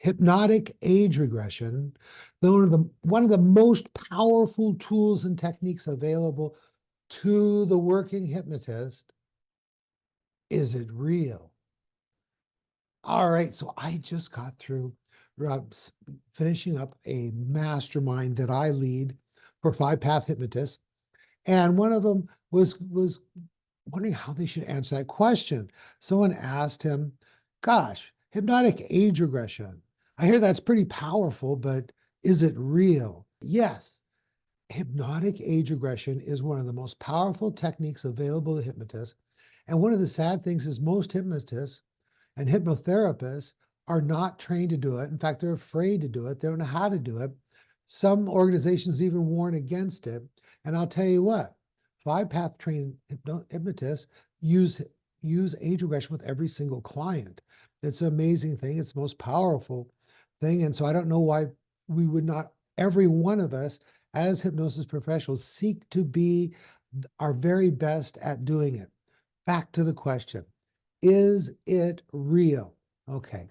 hypnotic age regression, one of the most powerful tools and techniques available to the working hypnotist. Is it real? All right, so I just got through finishing up a mastermind that I lead for 5 Path hypnotists, and one of them was wondering how they should answer that question. Someone asked him, "Gosh, hypnotic age regression. I hear that's pretty powerful, but is it real?" Yes, hypnotic age regression is one of the most powerful techniques available to hypnotists. And one of the sad things is most hypnotists and hypnotherapists are not trained to do it. In fact, they're afraid to do it. They don't know how to do it. Some organizations even warn against it. And I'll tell you what, 5 Path trained hypnotists use age regression with every single client. It's an amazing thing. It's the most powerful thing. And so I don't know why we would not, every one of us as hypnosis professionals, seek to be our very best at doing it. Back to the question, is it real? Okay.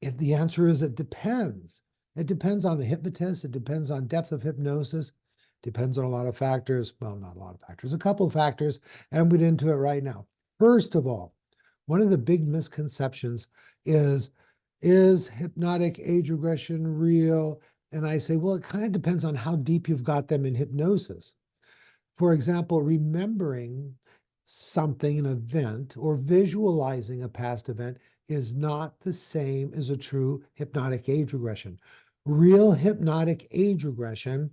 The answer is it depends. It depends on the hypnotist. It depends on depth of hypnosis. Depends on a lot of factors. Well, not a lot of factors, a couple of factors, and we'll get into it right now. First of all, one of the big misconceptions is hypnotic age regression real? And I say, well, it kind of depends on how deep you've got them in hypnosis. For example, remembering something, an event, or visualizing a past event is not the same as a true hypnotic age regression. Real hypnotic age regression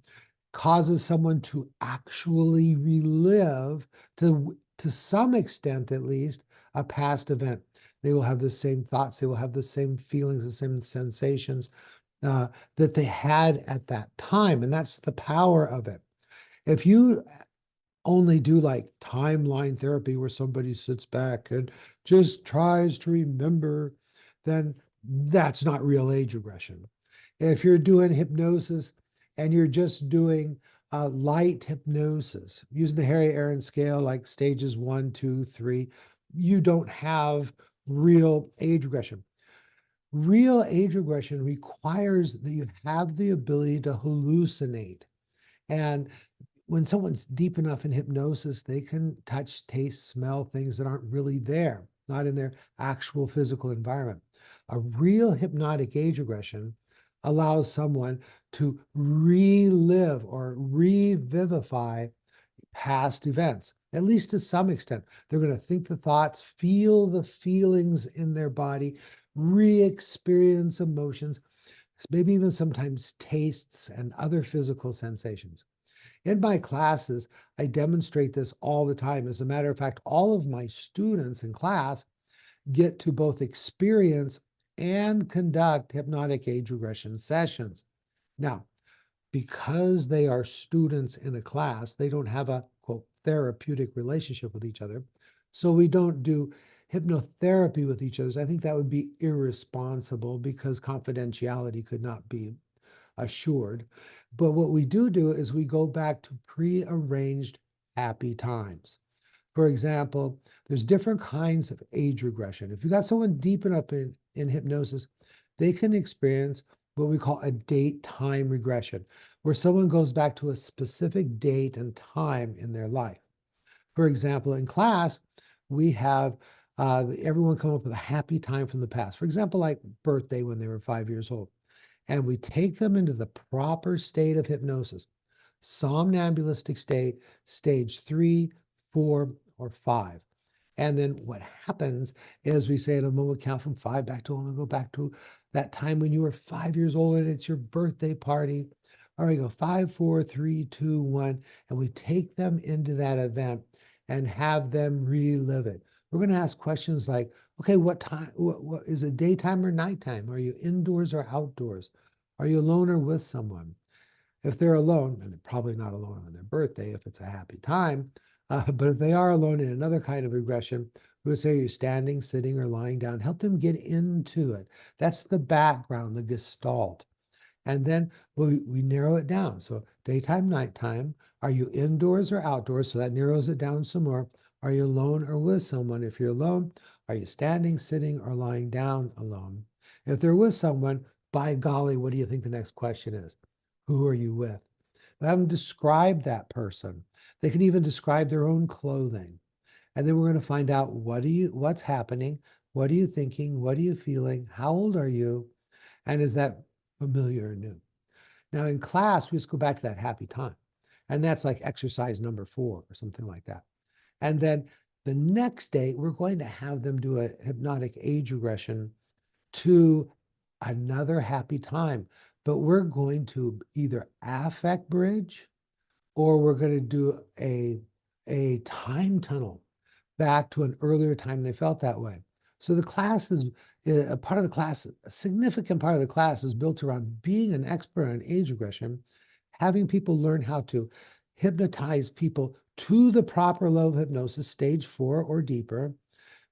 causes someone to actually relive, to some extent at least, a past event. They will have the same thoughts, they will have the same feelings, the same sensations that they had at that time. And that's the power of it. If you only do like timeline therapy where somebody sits back and just tries to remember, then that's not real age regression. If you're doing hypnosis and you're just doing light hypnosis, using the Harry Aaron scale, like stages 1, 2, 3, you don't have real age regression. Real age regression requires that you have the ability to hallucinate. And when someone's deep enough in hypnosis, they can touch, taste, smell things that aren't really there, not in their actual physical environment. A real hypnotic age regression allows someone to relive or revivify past events, at least to some extent. They're going to think the thoughts, feel the feelings in their body, re-experience emotions, maybe even sometimes tastes and other physical sensations. In my classes, I demonstrate this all the time. As a matter of fact, all of my students in class get to both experience and conduct hypnotic age regression sessions. Now, because they are students in a class, they don't have a, quote, therapeutic relationship with each other. So we don't do hypnotherapy with each other. I think that would be irresponsible because confidentiality could not be assured. But what we do is we go back to prearranged happy times. For example, there's different kinds of age regression. If you got someone deep enough in hypnosis, they can experience what we call a date-time regression, where someone goes back to a specific date and time in their life. For example, in class, we have everyone come up with a happy time from the past. For example, like birthday when they were 5 years old. And we take them into the proper state of hypnosis, somnambulistic state, stage 3, 4, or 5. And then what happens is we say at a moment count from 5 back to 1, we go back to that time when you were 5 years old and it's your birthday party. All right, go 5, 4, 3, 2, 1, and we take them into that event and have them relive it. We're going to ask questions like, okay, what time, what is it, daytime or nighttime? Are you indoors or outdoors? Are you alone or with someone? If they're alone, and they're probably not alone on their birthday if it's a happy time, but if they are alone in another kind of regression, we would say, are you standing, sitting, or lying down? Help them get into it. That's the background, the gestalt. And then we narrow it down. So daytime, nighttime, are you indoors or outdoors? So that narrows it down some more. Are you alone or with someone? If you're alone, are you standing, sitting, or lying down alone? If they're with someone, by golly, what do you think the next question is? Who are you with? Have them describe that person. They can even describe their own clothing. And then we're going to find out what's happening, what are you thinking, what are you feeling, how old are you, and is that familiar or new? Now in class, we just go back to that happy time. And that's like exercise number 4 or something like that. And then the next day, we're going to have them do a hypnotic age regression to another happy time. But we're going to either affect bridge or we're going to do a time tunnel back to an earlier time they felt that way. So the class is a part of the class, a significant part of the class is built around being an expert on age regression, having people learn how to hypnotize people to the proper level of hypnosis, stage 4 or deeper,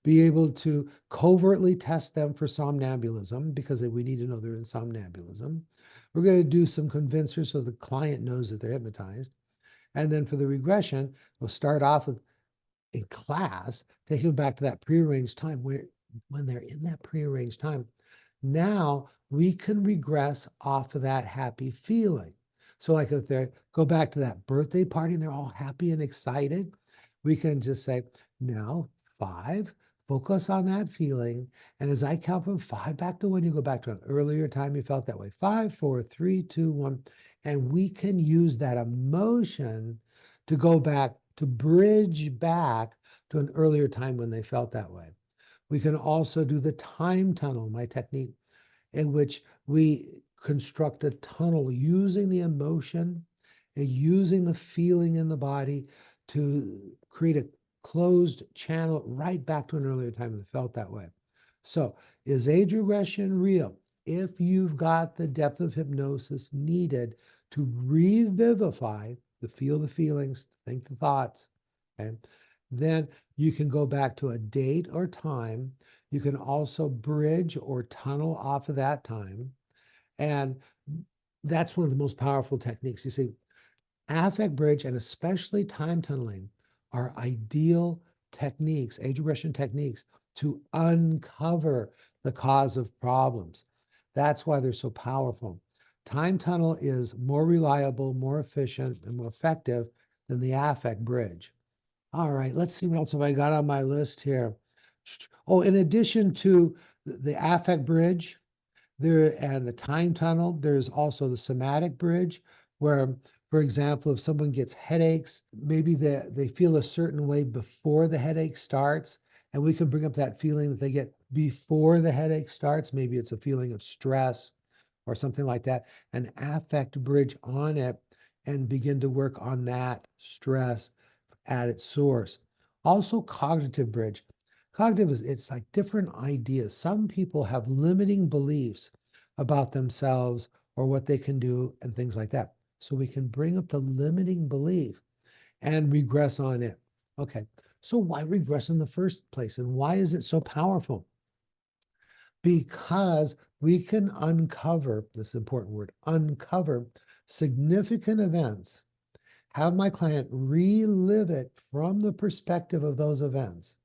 be able to covertly test them for somnambulism because we need to know they're in somnambulism. We're going to do some convincers so the client knows that they're hypnotized. And then for the regression, we'll start off with in class, taking them back to that prearranged time where when they're in that prearranged time, now we can regress off of that happy feeling. So like if they go back to that birthday party and they're all happy and excited, we can just say, now 5, focus on that feeling. And as I count from 5 back to 1, you go back to an earlier time you felt that way. 5, 4, 3, 2, 1. And we can use that emotion to go back, to bridge back to an earlier time when they felt that way. We can also do the time tunnel, my technique, in which we construct a tunnel using the emotion and using the feeling in the body to create a closed channel right back to an earlier time that felt that way. So is age regression real? If you've got the depth of hypnosis needed to revivify, to feel the feelings, think the thoughts, okay, then you can go back to a date or time. You can also bridge or tunnel off of that time. And that's one of the most powerful techniques. You see, affect bridge and especially time tunneling are ideal techniques, age regression techniques, to uncover the cause of problems. That's why they're so powerful. Time tunnel is more reliable, more efficient, and more effective than the affect bridge. All right, let's see what else have I got on my list here. Oh, in addition to the affect bridge, there and the time tunnel, there's also the somatic bridge, where, for example, if someone gets headaches, maybe they feel a certain way before the headache starts, and we can bring up that feeling that they get before the headache starts. Maybe it's a feeling of stress or something like that, and affect bridge on it and begin to work on that stress at its source. Also, cognitive bridge. Cognitive is it's like different ideas. Some people have limiting beliefs about themselves or what they can do and things like that. So we can bring up the limiting belief and regress on it. Okay, so why regress in the first place? And why is it so powerful? Because we can uncover, this important word, uncover significant events, have my client relive it from the perspective of those events,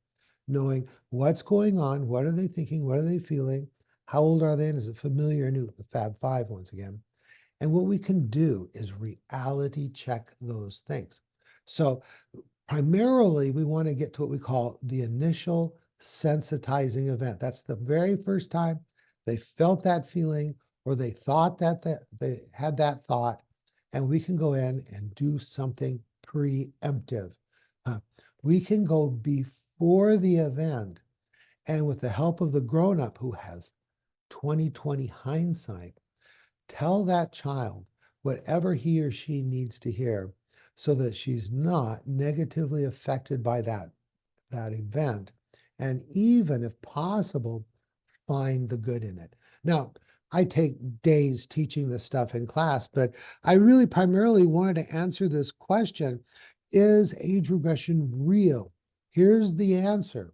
knowing what's going on, what are they thinking, what are they feeling, how old are they, and is it familiar or new? The Fab Five once again. And what we can do is reality check those things. So primarily, we want to get to what we call the initial sensitizing event. That's the very first time they felt that feeling or they thought that they had that thought, and we can go in and do something preemptive. We can go before the event, and with the help of the grown-up who has 20/20 hindsight, tell that child whatever he or she needs to hear so that she's not negatively affected by that event. And even if possible, find the good in it. Now, I take days teaching this stuff in class, but I really primarily wanted to answer this question: is age regression real? Here's the answer.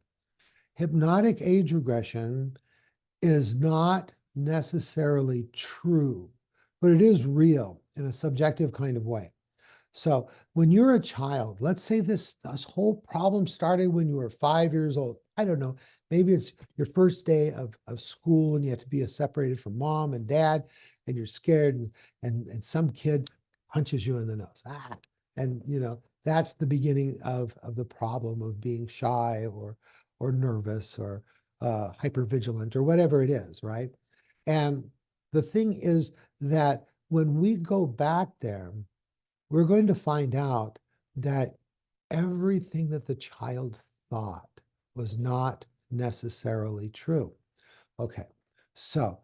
Hypnotic age regression is not necessarily true, but it is real in a subjective kind of way. So when you're a child, let's say this whole problem started when you were 5 years old. I don't know. Maybe it's your first day of school and you have to be separated from mom and dad and you're scared and some kid punches you in the nose. Ah, and that's the beginning of the problem of being shy or nervous or hypervigilant or whatever it is, right? And the thing is that when we go back there, we're going to find out that everything that the child thought was not necessarily true. Okay, so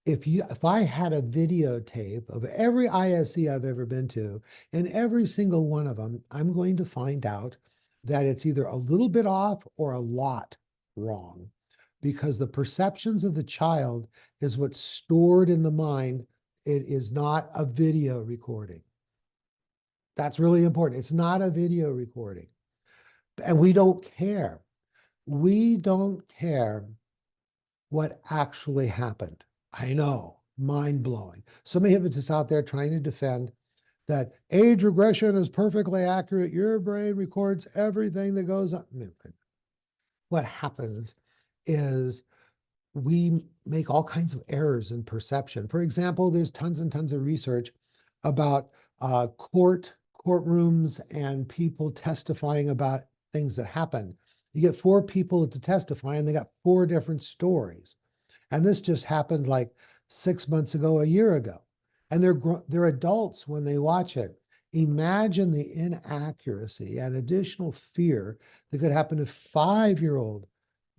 if I had a videotape of every ISE I've ever been to, and every single one of them, I'm going to find out that it's either a little bit off or a lot wrong, because the perceptions of the child is what's stored in the mind. It is not a video recording. That's really important. It's not a video recording. And we don't care. We don't care what actually happened. I know, mind blowing. So many hypnotists out there trying to defend that age regression is perfectly accurate. Your brain records everything that goes on. What happens is we make all kinds of errors in perception. For example, there's tons and tons of research about courtrooms and people testifying about things that happened. You get four people to testify, and they got four different stories. And this just happened like 6 months ago, a year ago. And they're adults when they watch it. Imagine the inaccuracy and additional fear that could happen if 5-year-old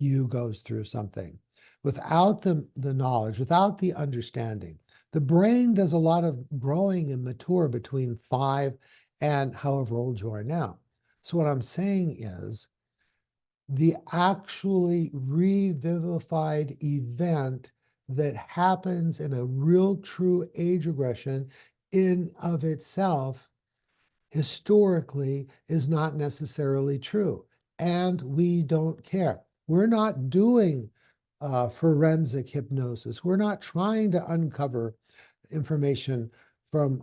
you goes through something without the knowledge, without the understanding. The brain does a lot of growing and mature between 5 and however old you are now. So what I'm saying is the actually revivified event that happens in a real true age regression in of itself historically is not necessarily true. And we don't care. We're not doing forensic hypnosis. We're not trying to uncover information from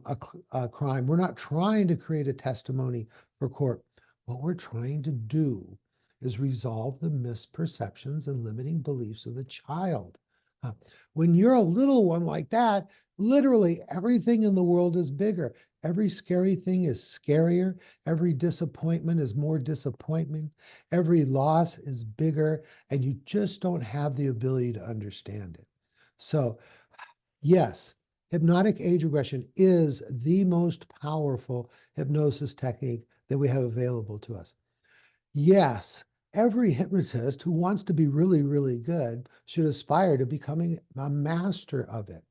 a crime. We're not trying to create a testimony for court. What we're trying to do is resolve the misperceptions and limiting beliefs of the child. When you're a little one like that, literally everything in the world is bigger. Every scary thing is scarier. Every disappointment is more disappointment. Every loss is bigger, and you just don't have the ability to understand it. So, yes, hypnotic age regression is the most powerful hypnosis technique that we have available to us. Yes, every hypnotist who wants to be really, really good should aspire to becoming a master of it.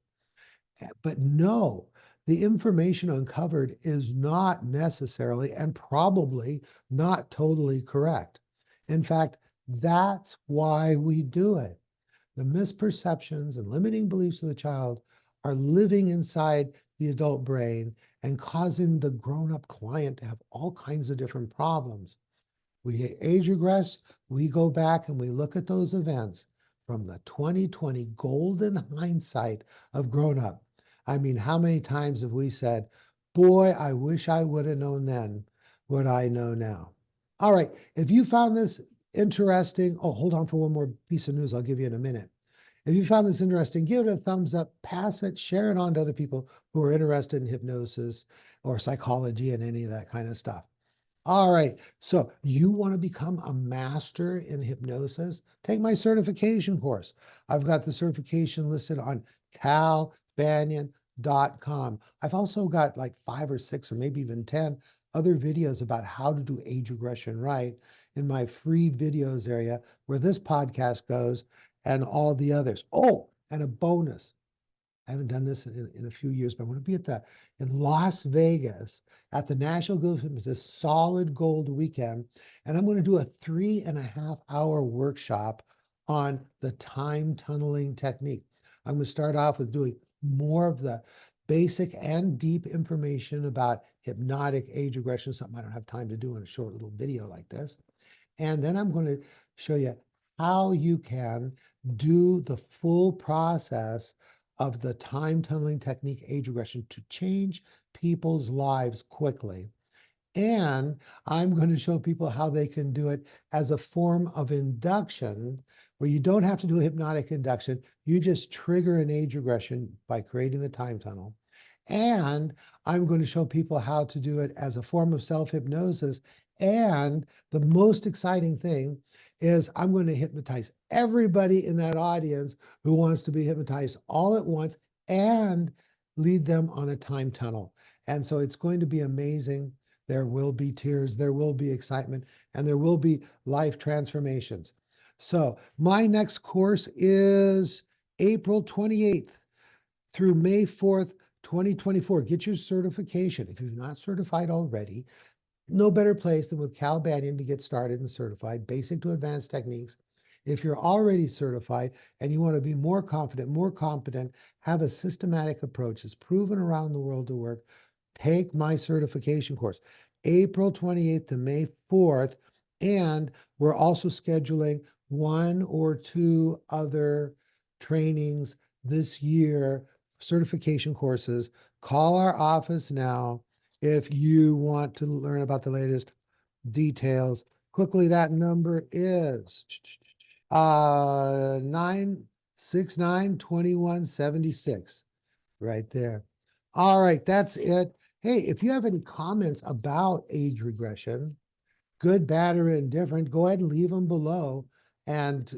But no, the information uncovered is not necessarily and probably not totally correct. In fact, that's why we do it. The misperceptions and limiting beliefs of the child are living inside the adult brain and causing the grown-up client to have all kinds of different problems. We age regress, we go back and we look at those events from the 2020 golden hindsight of grown up. I mean, how many times have we said, boy, I wish I would have known then what I know now? All right, if you found this interesting, oh, hold on for one more piece of news I'll give you in a minute. If you found this interesting, give it a thumbs up, pass it, share it on to other people who are interested in hypnosis or psychology and any of that kind of stuff. All right, so you want to become a master in hypnosis? Take my certification course. I've got the certification listed on calbanyan.com. I've also got like 5 or 6 or maybe even 10 other videos about how to do age regression right in my free videos area where this podcast goes and all the others. Oh, and a bonus. I haven't done this in a few years, but I want to be in Las Vegas at the National Guild of Hypnotists Solid Gold Weekend. And I'm going to do a 3.5-hour workshop on the time tunneling technique. I'm going to start off with doing more of the basic and deep information about hypnotic age regression, something I don't have time to do in a short little video like this. And then I'm going to show you how you can do the full process of the time tunneling technique age regression to change people's lives quickly And I'm going to show people how they can do it as a form of induction, where you don't have to do a hypnotic induction. You just trigger an age regression by creating the time tunnel. And I'm going to show people how to do it as a form of self-hypnosis. And the most exciting thing is I'm going to hypnotize everybody in that audience who wants to be hypnotized all at once and lead them on a time tunnel. And so it's going to be amazing. There will be tears, there will be excitement, and there will be life transformations. So my next course is April 28th through May 4th, 2024. Get your certification. If you're not certified already, no better place than with Cal Banyan to get started and certified, basic to advanced techniques. If you're already certified and you want to be more confident, more competent, have a systematic approach that's proven around the world to work, take my certification course, April 28th to May 4th. And we're also scheduling 1 or 2 other trainings this year, certification courses. Call our office now if you want to learn about the latest details. Quickly, that number is 969-2176, right there. All right, that's it. Hey, if you have any comments about age regression, good, bad, or indifferent, go ahead and leave them below and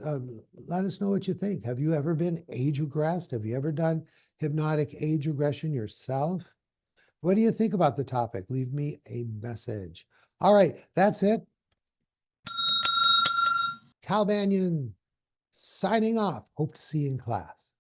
let us know what you think. Have you ever been age regressed? Have you ever done hypnotic age regression yourself? What do you think about the topic? Leave me a message. All right, that's it. Cal Banyan signing off. Hope to see you in class.